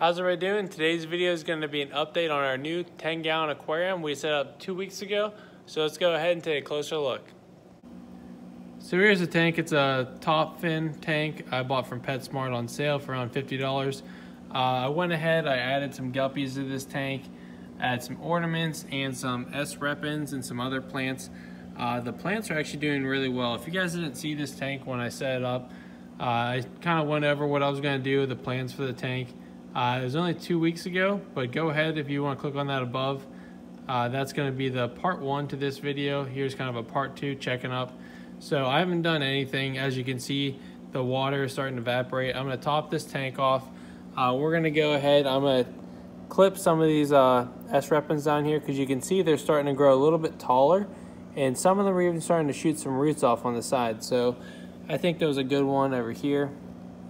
How's everybody doing? Today's video is going to be an update on our new 10-gallon aquarium we set up 2 weeks ago. So let's go ahead and take a closer look. So here's the tank. It's a top fin tank I bought from PetSmart on sale for around $50. I went ahead, I added some guppies to this tank, added some ornaments and some S-repens and some other plants. The plants are actually doing really well. If you guys didn't see this tank when I set it up, I kind of went over what I was going to do, the plans for the tank. It was only 2 weeks ago, but go ahead if you want to click on that above. That's going to be the part 1 to this video. Here's kind of a part 2 checking up. So I haven't done anything. As you can see, the water is starting to evaporate. I'm going to top this tank off. We're going to go ahead. I'm going to clip some of these S-repens down here because you can see they're starting to grow a little bit taller, and some of them are even starting to shoot some roots off on the side. So I think there was a good one over here.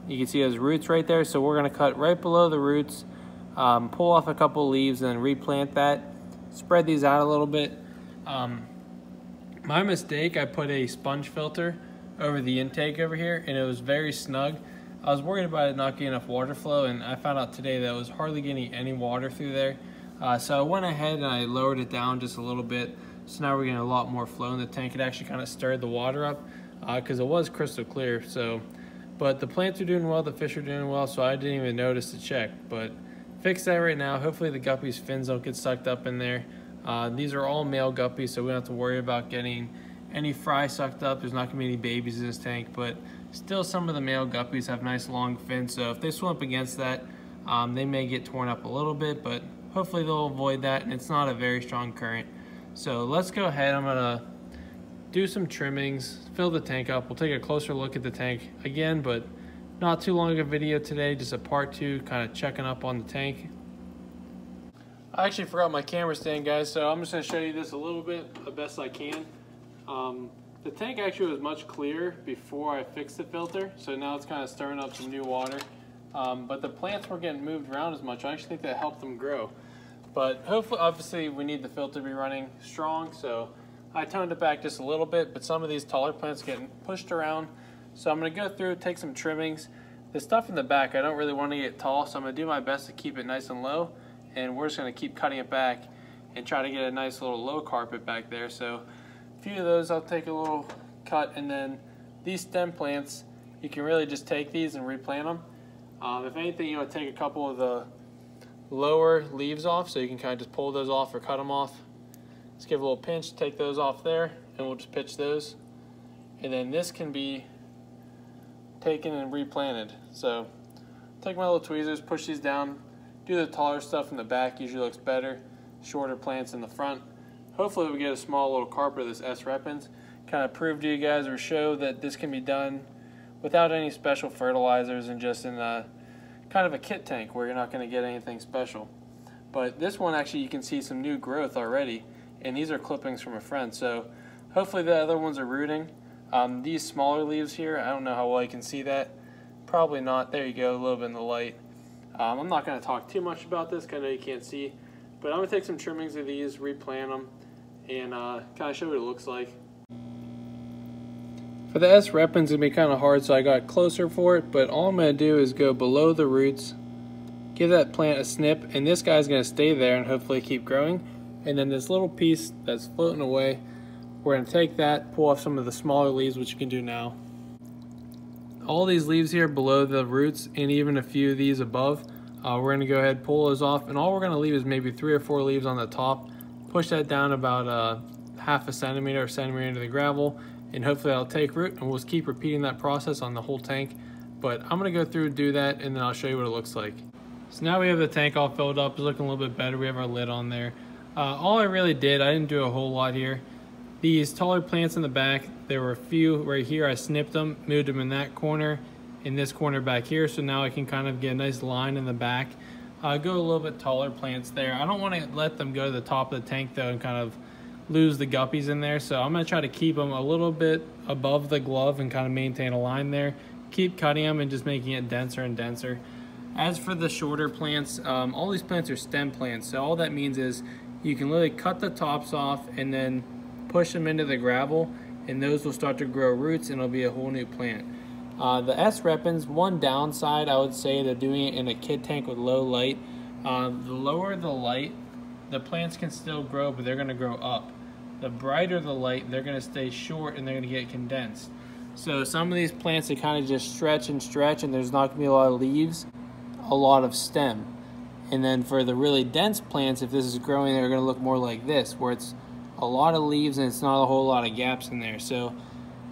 You can see those roots right there, so we're going to cut right below the roots, pull off a couple leaves and then replant that. Spread these out a little bit. My mistake, I put a sponge filter over the intake over here and it was very snug. I was worried about it not getting enough water flow, and I found out today that it was hardly getting any water through there. So I went ahead and I lowered it down just a little bit. So now we're getting a lot more flow in the tank. It actually kind of stirred the water up because it was crystal clear. But the plants are doing well, the fish are doing well, so I didn't even notice to check. But fix that right now. Hopefully the guppies' fins don't get sucked up in there. These are all male guppies, so we don't have to worry about getting any fry sucked up. There's not going to be any babies in this tank, but still some of the male guppies have nice long fins, so if they swim up against that, they may get torn up a little bit, but hopefully they'll avoid that, and it's not a very strong current. So let's go ahead. I'm going to do some trimmings, fill the tank up. We'll take a closer look at the tank again, but not too long of a video today, just a part 2 kind of checking up on the tank. I actually forgot my camera stand, guys, so I'm just going to show you this a little bit the best I can. The tank actually was much clearer before I fixed the filter, so now it's kind of stirring up some new water. But the plants weren't getting moved around as much. I actually think that helped them grow. But hopefully, obviously, we need the filter to be running strong, so I toned it back just a little bit, but some of these taller plants are getting pushed around. So I'm going to go through, take some trimmings. The stuff in the back, I don't really want to get tall, so I'm going to do my best to keep it nice and low. And we're just going to keep cutting it back and try to get a nice little low carpet back there. So a few of those I'll take a little cut, and then these stem plants, you can really just take these and replant them. If anything, you want to take a couple of the lower leaves off, so you can kind of just pull those off or cut them off. Just give a little pinch, take those off there, and we'll just pitch those. And then this can be taken and replanted. So take my little tweezers, push these down, do the taller stuff in the back, usually looks better. Shorter plants in the front. Hopefully we get a small little carpet of this S-repens. Kind of prove to you guys or show that this can be done without any special fertilizers and just in a kind of a kit tank where you're not going to get anything special. But this one, actually, you can see some new growth already. And these are clippings from a friend, so hopefully the other ones are rooting. These smaller leaves here, I don't know how well you can see that. Probably not. There you go, a little bit in the light. I'm not going to talk too much about this because I know you can't see, but I'm going to take some trimmings of these, replant them, and kind of show what it looks like. For the S-repens, it's going to be kind of hard, so I got closer for it, but all I'm going to do is go below the roots, give that plant a snip, and this guy's going to stay there and hopefully keep growing. And then this little piece that's floating away, we're going to take that, pull off some of the smaller leaves, which you can do now. All these leaves here below the roots and even a few of these above, we're going to go ahead and pull those off. And all we're going to leave is maybe 3 or 4 leaves on the top. Push that down about half a centimeter or centimeter into the gravel, and hopefully that'll take root. And we'll just keep repeating that process on the whole tank. But I'm going to go through and do that, and then I'll show you what it looks like. So now we have the tank all filled up. It's looking a little bit better. We have our lid on there. All I really did, I didn't do a whole lot here. These taller plants in the back, there were a few right here. I snipped them, moved them in that corner, in this corner back here, so now I can kind of get a nice line in the back. Go a little bit taller plants there. I don't want to let them go to the top of the tank though and kind of lose the guppies in there, so I'm going to try to keep them a little bit above the glove and kind of maintain a line there. Keep cutting them and just making it denser and denser. As for the shorter plants, all these plants are stem plants, so all that means is you can literally cut the tops off and then push them into the gravel, and those will start to grow roots and it'll be a whole new plant. The S-Repens, one downside I would say to doing it in a kid tank with low light, the lower the light, the plants can still grow, but they're going to grow up. The brighter the light, they're going to stay short and they're going to get condensed. So some of these plants, they kind of just stretch and stretch, and there's not going to be a lot of leaves, a lot of stem. And then for the really dense plants, if this is growing, they're going to look more like this, where it's a lot of leaves and it's not a whole lot of gaps in there. So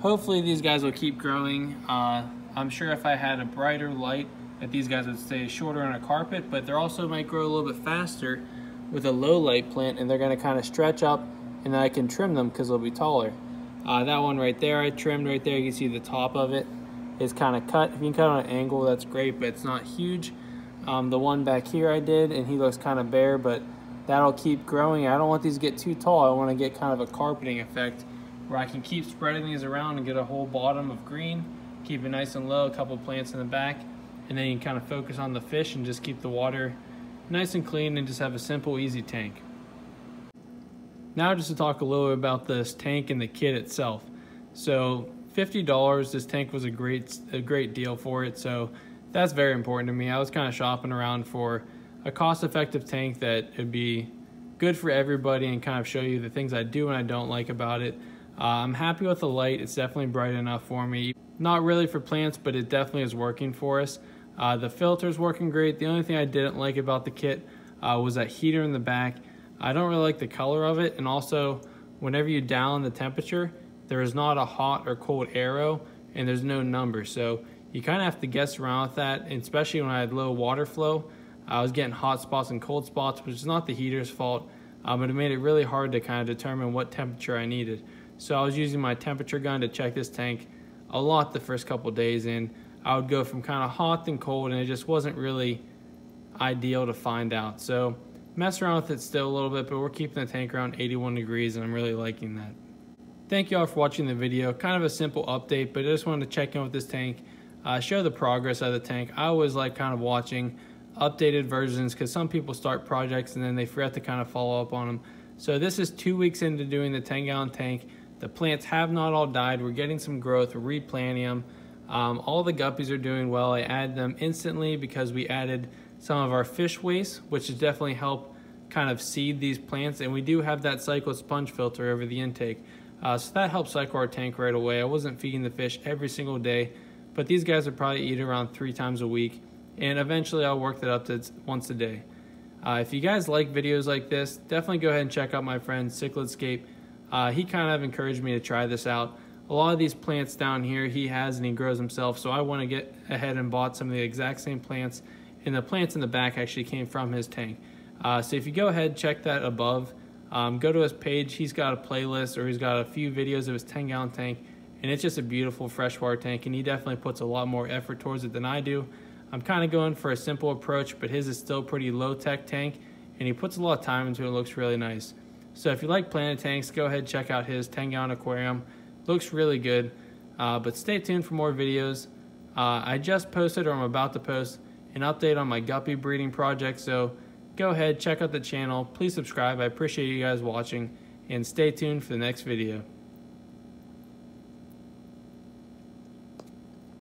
hopefully these guys will keep growing. I'm sure if I had a brighter light that these guys would stay shorter on a carpet, but they also might grow a little bit faster with a low light plant, and they're going to kind of stretch up, and then I can trim them because they'll be taller. That one right there I trimmed right there. You can see the top of it is kind of cut. If you can cut on an angle, that's great, but it's not huge. The one back here I did, and he looks kind of bare, but that'll keep growing. I don't want these to get too tall. I want to get kind of a carpeting effect where I can keep spreading these around and get a whole bottom of green, keep it nice and low, a couple plants in the back, and then you can kind of focus on the fish and just keep the water nice and clean and just have a simple, easy tank. Now just to talk a little bit about this tank and the kit itself. So $50, this tank was a great deal for it, so that's very important to me. I was kind of shopping around for a cost-effective tank that would be good for everybody and kind of show you the things I do and I don't like about it. I'm happy with the light. It's definitely bright enough for me. Not really for plants, but it definitely is working for us. The filter's working great. The only thing I didn't like about the kit was that heater in the back. I don't really like the color of it, and also whenever you dial in the temperature, there is not a hot or cold arrow, and there's no number. So you kind of have to guess around with that, and especially when I had low water flow. I was getting hot spots and cold spots, which is not the heater's fault, but it made it really hard to kind of determine what temperature I needed. So I was using my temperature gun to check this tank a lot the first couple days, and I would go from kind of hot and cold, and it just wasn't really ideal to find out. So mess around with it still a little bit, but we're keeping the tank around 81 degrees, and I'm really liking that. Thank you all for watching the video. Kind of a simple update, but I just wanted to check in with this tank, show the progress of the tank. I always like kind of watching updated versions because some people start projects and then they forget to kind of follow up on them. So this is 2 weeks into doing the 10-gallon tank. The plants have not all died. We're getting some growth. We're replanting them. All the guppies are doing well. I added them instantly because we added some of our fish waste, which has definitely helped kind of seed these plants, and we do have that cycled sponge filter over the intake. So that helps cycle our tank right away. I wasn't feeding the fish every single day, but these guys would probably eat around 3 times a week, and eventually I'll work that up to once a day. If you guys like videos like this, definitely go ahead and check out my friend aquascaping. He kind of encouraged me to try this out. A lot of these plants down here he has and he grows himself, so I want to get ahead and bought some of the exact same plants, and the plants in the back actually came from his tank. So if you go ahead, check that above, go to his page. He's got a playlist, or he's got a few videos of his 10-gallon tank, and it's just a beautiful freshwater tank, and he definitely puts a lot more effort towards it than I do. I'm kind of going for a simple approach, but his is still pretty low-tech tank, and he puts a lot of time into it. It looks really nice. So if you like planted tanks, go ahead and check out his 10-gallon aquarium. Looks really good, but stay tuned for more videos. I just posted, or I'm about to post, an update on my guppy breeding project, so go ahead, check out the channel. Please subscribe. I appreciate you guys watching, and stay tuned for the next video.